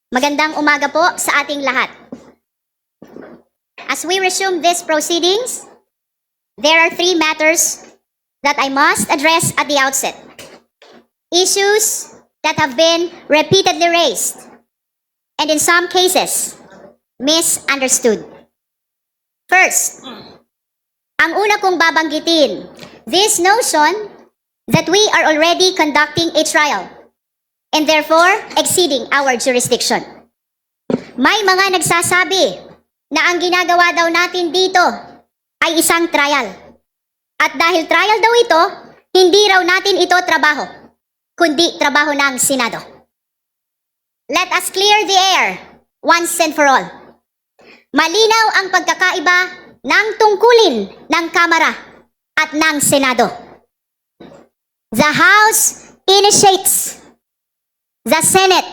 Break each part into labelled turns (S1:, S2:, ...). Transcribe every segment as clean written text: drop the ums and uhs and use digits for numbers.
S1: Magandang umaga po sa ating lahat. As we resume these proceedings, there are three matters that I must address at the outset. Issues that have been repeatedly raised and in some cases, misunderstood. First, ang una kong babanggitin, this notion that we are already conducting a trial and therefore exceeding our jurisdiction. May mga nagsasabi na ang ginagawa daw natin dito ay isang trial. At dahil trial daw ito, hindi raw natin ito trabaho, kundi trabaho ng Senado. Let us clear the air once and for all. Malinaw ang pagkakaiba ng tungkulin ng Kamara at ng Senado. The House initiates. The Senate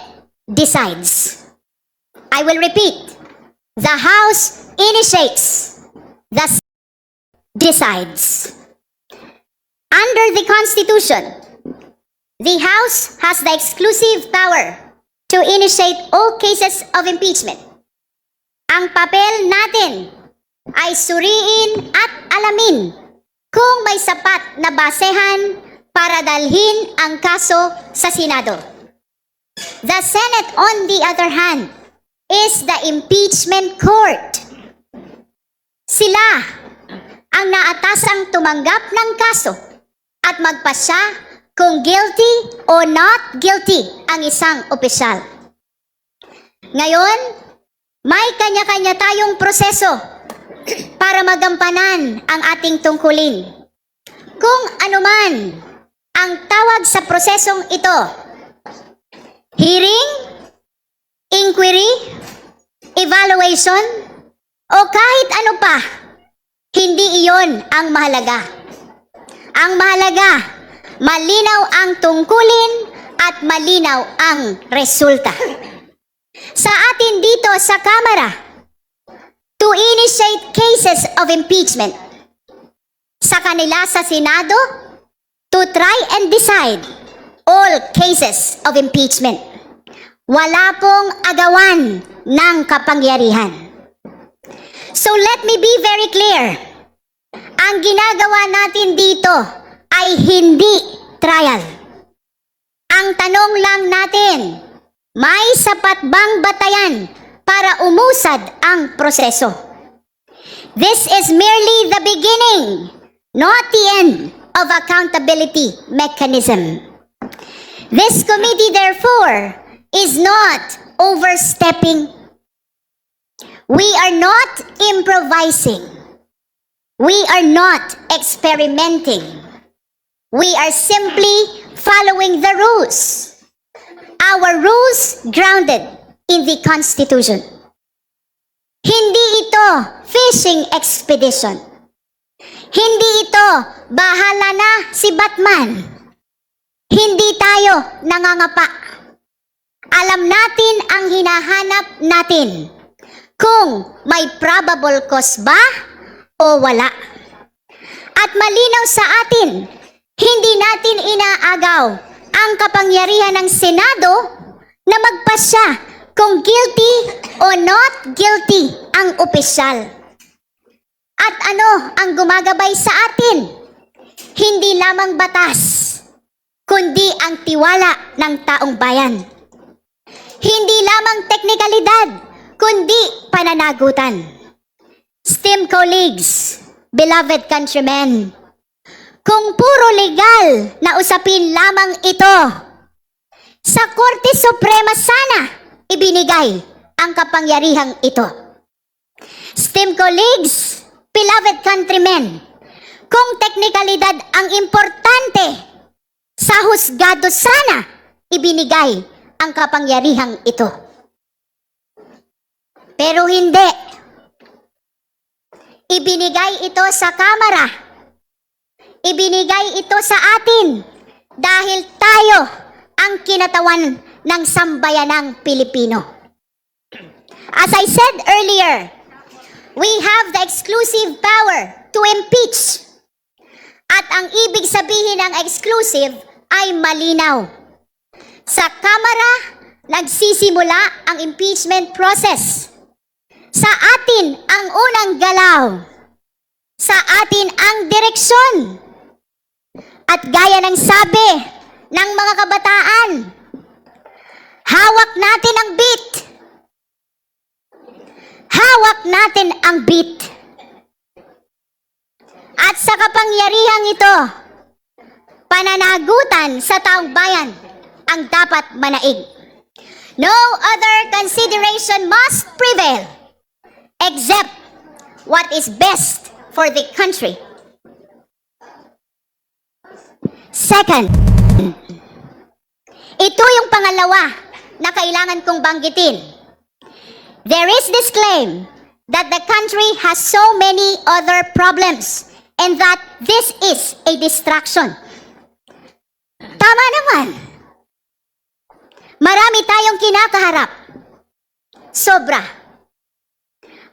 S1: decides. I will repeat. The House initiates. The Senate decides. Under the Constitution, the House has the exclusive power to initiate all cases of impeachment. Ang papel natin ay suriin at alamin kung may sapat na basehan para dalhin ang kaso sa Senado. The Senate, on the other hand, is the impeachment court. Sila ang naatasang tumanggap ng kaso at magpasya kung guilty o not guilty ang isang opisyal. Ngayon, may kanya-kanya tayong proseso para magampanan ang ating tungkulin. Kung anuman ang tawag sa prosesong ito, hearing, inquiry, evaluation, o kahit ano pa, hindi iyon ang mahalaga. Ang mahalaga, malinaw ang tungkulin at malinaw ang resulta. Sa atin dito sa Kamara, to initiate cases of impeachment. Sa kanila sa Senado, to try and decide all cases of impeachment. Wala pong agawan ng kapangyarihan. So let me be very clear. Ang ginagawa natin dito ay hindi trial. Ang tanong lang natin, may sapat bang batayan para umusad ang proseso? This is merely the beginning, not the end of accountability mechanism. This committee, therefore, is not overstepping. We are not improvising. We are not experimenting. We are simply following the rules. Our rules grounded in the Constitution. Hindi ito fishing expedition. Hindi ito bahala na si Batman. Hindi tayo nangangapa. Alam natin ang hinahanap natin. Kung may probable cause ba o wala. At malinaw sa atin, hindi natin inaagaw ang kapangyarihan ng Senado na magpasya kung guilty o not guilty ang opisyal. At ano ang gumagabay sa atin? Hindi lamang batas, kundi ang tiwala ng taong bayan. Hindi lamang teknikalidad, kundi pananagutan. Esteemed colleagues, beloved countrymen, kung puro legal na usapin lamang ito, sa Korte Suprema sana ibinigay ang kapangyarihang ito. Esteemed colleagues, beloved countrymen, kung teknikalidad ang importante, sa husgado sana ibinigay ang kapangyarihang ito. Pero hindi. Ibinigay ito sa Kamara. Ibinigay ito sa atin dahil tayo ang kinatawan ng sambayanang Pilipino. As I said earlier, we have the exclusive power to impeach. At ang ibig sabihin ng exclusive ay malinaw. Sa Kamara nagsisimula ang impeachment process. Sa atin ang unang galaw. Sa atin ang direksyon. At gaya ng sabi ng mga kabataan, hawak natin ang beat. Hawak natin ang beat. At sa kapangyarihang ito, pananagutan sa taong bayan ang dapat manaig. No other consideration must prevail except what is best for the country. Second, ito yung pangalawa na kailangan kong banggitin. There is this claim that the country has so many other problems and that this is a distraction. Tama naman. Marami tayong kinakaharap. Sobra.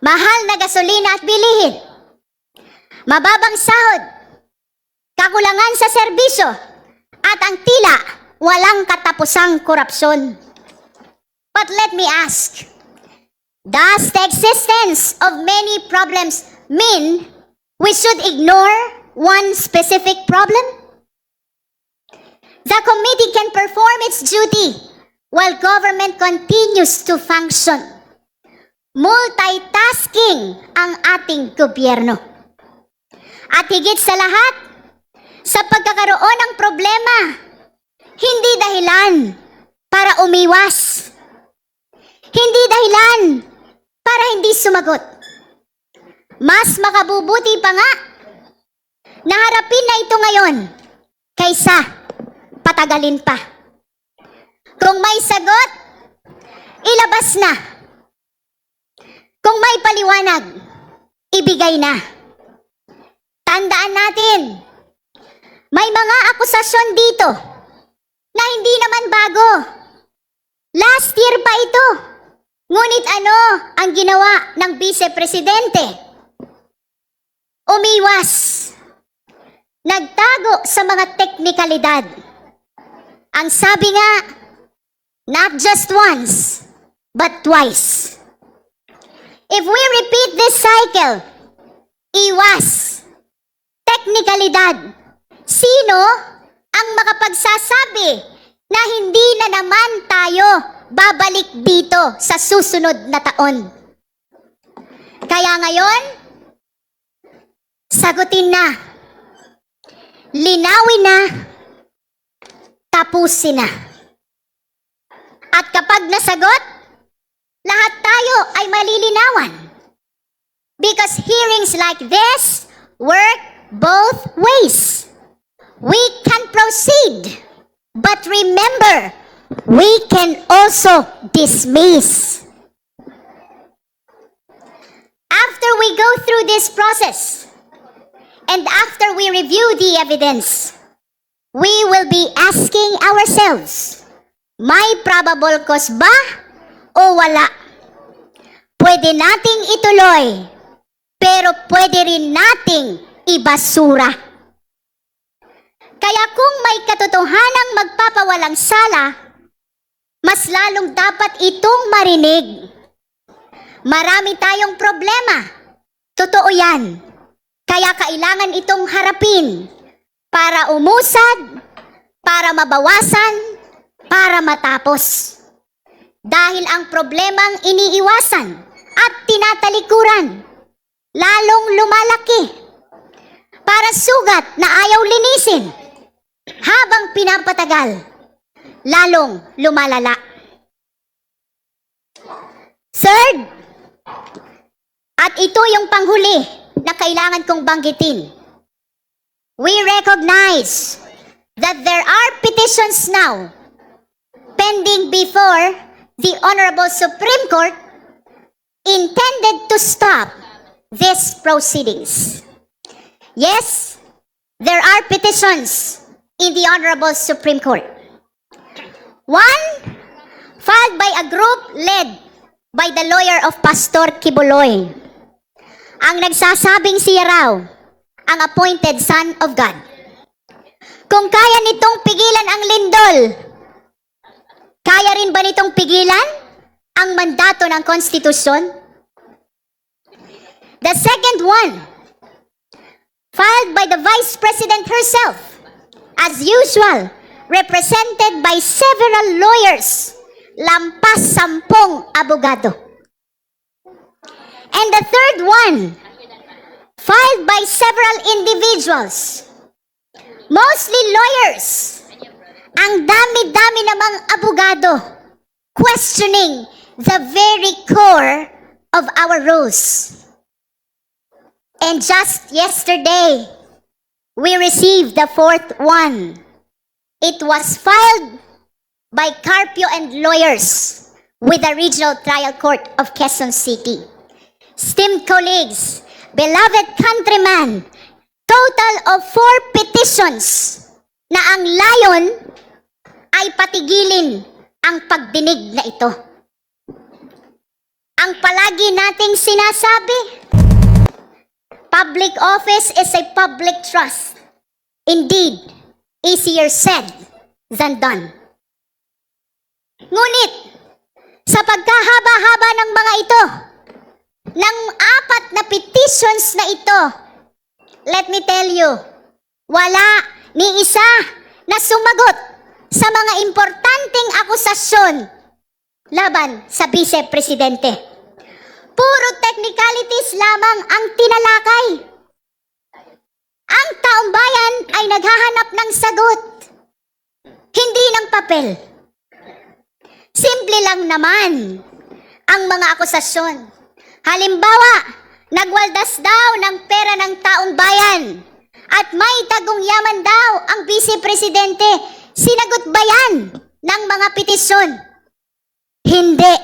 S1: Mahal na gasolina at bilihin. Mababang sahod. Kakulangan sa serbisyo. At ang tila walang katapusang korupsyon. But let me ask, does the existence of many problems mean we should ignore one specific problem? The committee can perform its duty while government continues to function. Multitasking ang ating gobyerno. At higit sa lahat, sa pagkakaroon ng problema, hindi dahilan para umiwas. Hindi dahilan para hindi sumagot. Mas makabubuti pa nga na harapin na ito ngayon kaysa patagalin pa. Kung may sagot, ilabas na. Kung may paliwanag, ibigay na. Tandaan natin, may mga akusasyon dito na hindi naman bago. Last year pa ito. Ngunit ano ang ginawa ng Vice-Presidente? Umiwas. Nagtago sa mga teknikalidad. Ang sabi nga, not just once, but twice. If we repeat this cycle, iwas, teknikalidad, sino ang makapagsasabi na hindi na naman tayo babalik dito sa susunod na taon? Kaya ngayon, sagutin na, linawin na, tapusin na. At kapag nasagot, lahat tayo ay malilinawan. Because hearings like this work both ways. We can proceed, but remember, we can also dismiss. After we go through this process, and after we review the evidence, we will be asking ourselves, may probable cause ba o wala? Pwede nating ituloy, pero pwede rin nating ibasura. Kaya kung may katotohanang magpapawalang sala, mas lalong dapat itong marinig. Marami tayong problema. Totoo yan. Kaya kailangan itong harapin para umusad, para mabawasan, para matapos. Dahil ang problemang iniiwasan at tinatalikuran, lalong lumalaki. Para sugat na ayaw linisin, habang pinapatagal, lalong lumalala. Third, at ito yung panghuli na kailangan kong banggitin. We recognize that there are petitions now pending before the Honorable Supreme Court intended to stop these proceedings. Yes, there are petitions in the Honorable Supreme Court. One, filed by a group led by the lawyer of Pastor Kibuloy. Ang nagsasabing siya raw ang appointed son of God. Kung kaya nitong pigilan ang lindol, Kaya rin ba nitong pigilan ang mandato ng konstitusyon? The second one, filed by the Vice President herself, as usual, represented by several lawyers, lampas 10 abogado. And the third one, filed by several individuals, mostly lawyers. Ang dami-dami namang abogado questioning the very core of our rules. And just yesterday, we received the fourth one. It was filed by Carpio and lawyers with the Regional Trial Court of Quezon City. Esteemed colleagues, beloved countrymen, total of 4 petitions na ang layon ay patigilin ang pagdinig na ito. Ang palagi nating sinasabi, public office is a public trust. Indeed, easier said than done. Ngunit, sa pagkahaba-haba ng mga ito, ng 4 na petitions na ito, let me tell you, wala ni isa na sumagot sa mga importanteng akusasyon laban sa Vice Presidente. Puro technicalities lamang ang tinalakay. Ang taong bayan ay naghahanap ng sagot, hindi ng papel. Simple lang naman ang mga akusasyon. Halimbawa, nagwaldas daw ng pera ng taong bayan at may tagong yaman daw ang Vice Presidente. Sinagot ba yan ng mga petisyon? Hindi.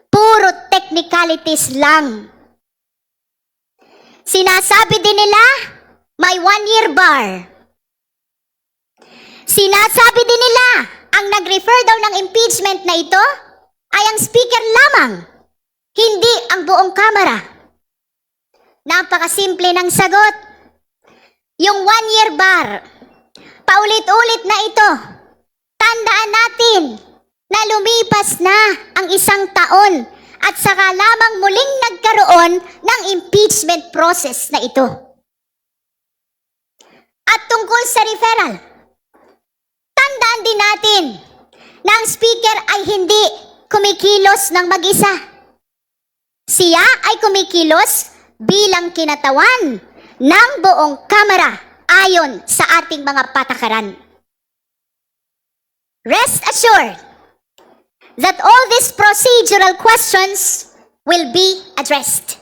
S1: Puro technicalities lang. Sinasabi din nila, may 1-year bar. Sinasabi din nila, ang nag-refer daw ng impeachment na ito ay ang speaker lamang, hindi ang buong kamara. Napakasimple ng sagot. Yung 1-year bar, paulit-ulit na ito. Tandaan natin na lumipas na ang 1 taon at saka lamang muling nagkaroon ng impeachment process na ito. At tungkol sa referral, tandaan din natin na ang speaker ay hindi kumikilos ng mag-isa. Siya ay kumikilos bilang kinatawan ng buong kamara ayon sa ating mga patakaran. Rest assured that all these procedural questions will be addressed.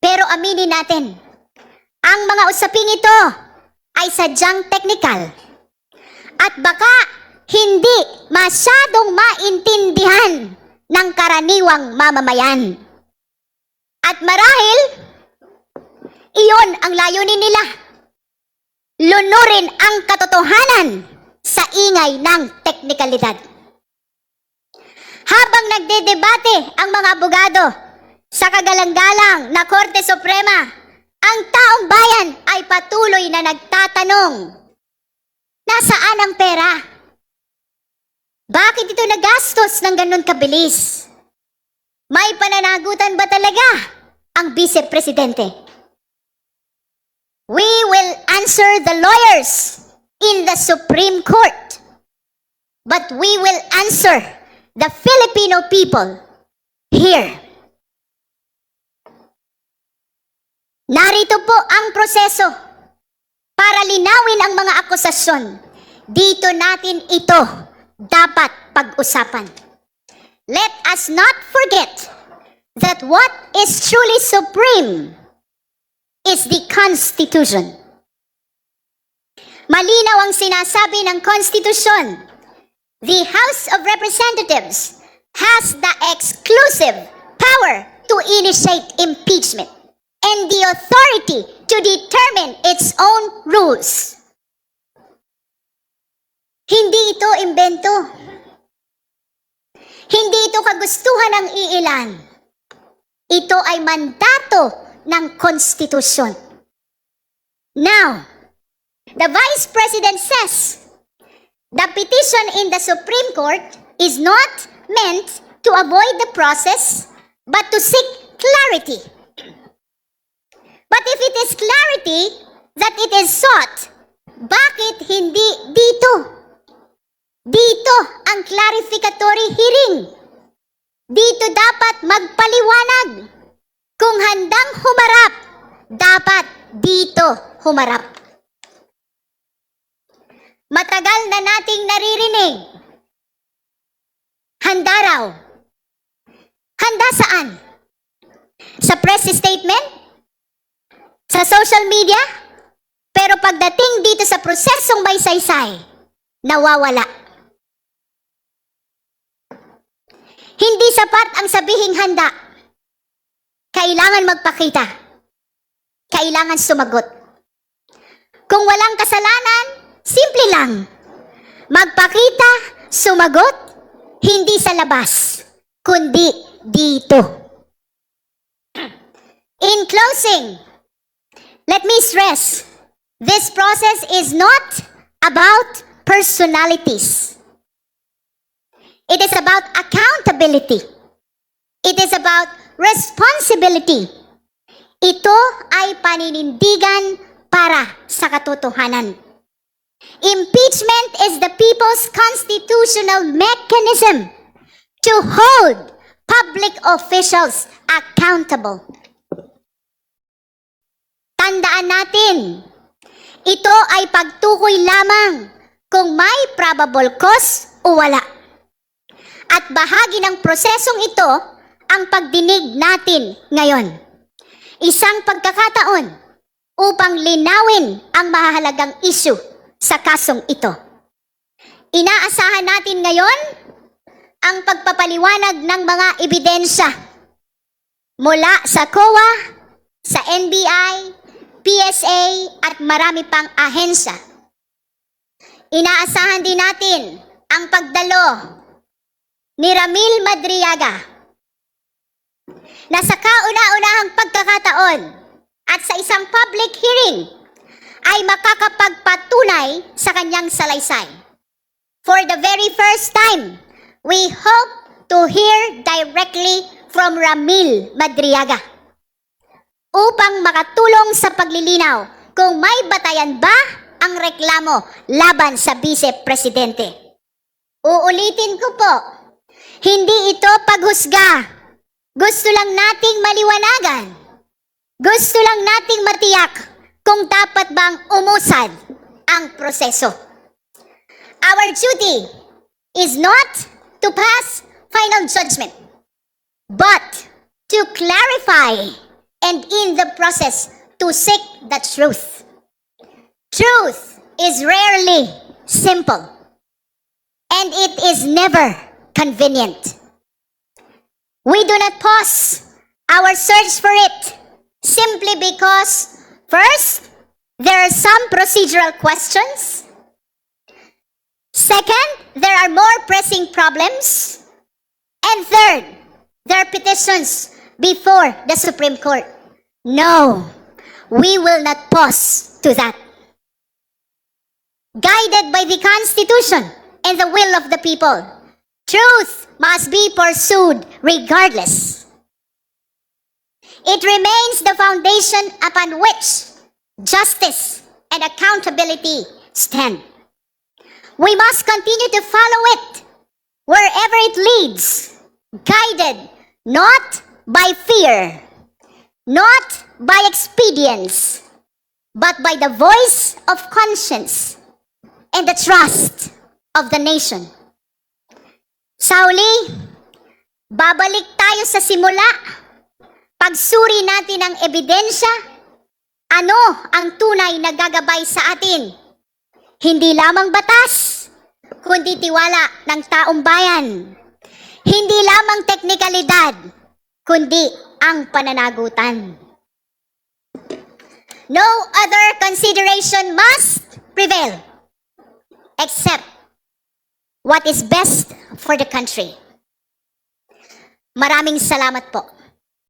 S1: Pero aminin natin, ang mga usaping ito ay sadyang technical at baka hindi masyadong maintindihan ng karaniwang mamamayan. At marahil, iyon ang layunin nila. Lunurin ang katotohanan sa ingay ng teknikalidad. Habang nagdedebate ang mga abogado sa kagalang-galang na Korte Suprema, ang taong bayan ay patuloy na nagtatanong, nasaan ang pera? Bakit ito nagastos ng ganun kabilis? May pananagutan ba talaga ang Vice Presidente? We will answer the lawyers in the Supreme Court, but we will answer the Filipino people here. Narito po ang proseso para linawin ang mga akusasyon. Dito natin ito dapat pag-usapan. Let us not forget that what is truly supreme is the Constitution. Malinaw ang sinasabi ng Konstitusyon. The House of Representatives has the exclusive power to initiate impeachment and the authority to determine its own rules. Hindi ito imbento. Hindi ito kagustuhan ng iilan. Ito ay mandato ng konstitusyon. Now, the Vice President says The petition in the Supreme Court is not meant to avoid the process, but to seek clarity. But if it is clarity that it is sought, bakit hindi dito? Dito ang clarificatory hearing. Dito dapat magpaliwanag. Kung handang humarap, dapat dito humarap. Matagal na nating naririnig. Handa raw. Handa saan? Sa press statement? Sa social media? Pero pagdating dito sa prosesong may saysay, nawawala. Hindi sapat ang sabihing handa. Kailangan magpakita. Kailangan sumagot. Kung walang kasalanan, simple lang. Magpakita, sumagot, hindi sa labas, kundi dito. In closing, let me stress, this process is not about personalities. It is about accountability. It is about responsibility. Ito ay paninindigan para sa katotohanan. Impeachment is the people's constitutional mechanism to hold public officials accountable. Tandaan natin, ito ay pagtukoy lamang kung may probable cause o wala. At bahagi ng prosesong ito ang pagdinig natin ngayon. Isang pagkakataon upang linawin ang mahalagang issue sa kasong ito. Inaasahan natin ngayon ang pagpapaliwanag ng mga ebidensya mula sa COA, sa NBI, PSA at marami pang ahensya. Inaasahan din natin ang pagdalo ni Ramil Madriaga na sa kauna-unahang pagkakataon at sa isang public hearing ay makakapagpatunay sa kanyang salaysay. For the very first time, we hope to hear directly from Ramil Madriaga upang makatulong sa paglilinaw kung may batayan ba ang reklamo laban sa Vice Presidente. Uulitin ko po, hindi ito paghusga. Gusto lang nating maliwanagan. Gusto lang nating matiyak kung dapat bang umusad ang proseso. Our duty is not to pass final judgment, but to clarify and in the process to seek the truth. Truth is rarely simple, and it is never convenient. We do not pause our search for it simply because, first, there are some procedural questions. Second, there are more pressing problems. And third, there are petitions before the Supreme Court. No, we will not pause to that. Guided by the Constitution and the will of the people, truth must be pursued regardless. It remains the foundation upon which justice and accountability stand. We must continue to follow it wherever it leads, guided not by fear, not by expedience, but by the voice of conscience and the trust of the nation. Sa huli, babalik tayo sa simula. Pagsuri natin ang ebidensya, ano ang tunay na gagabay sa atin? Hindi lamang batas, kundi tiwala ng taong bayan. Hindi lamang teknikalidad, kundi ang pananagutan. No other consideration must prevail except what is best for the country. Maraming salamat po.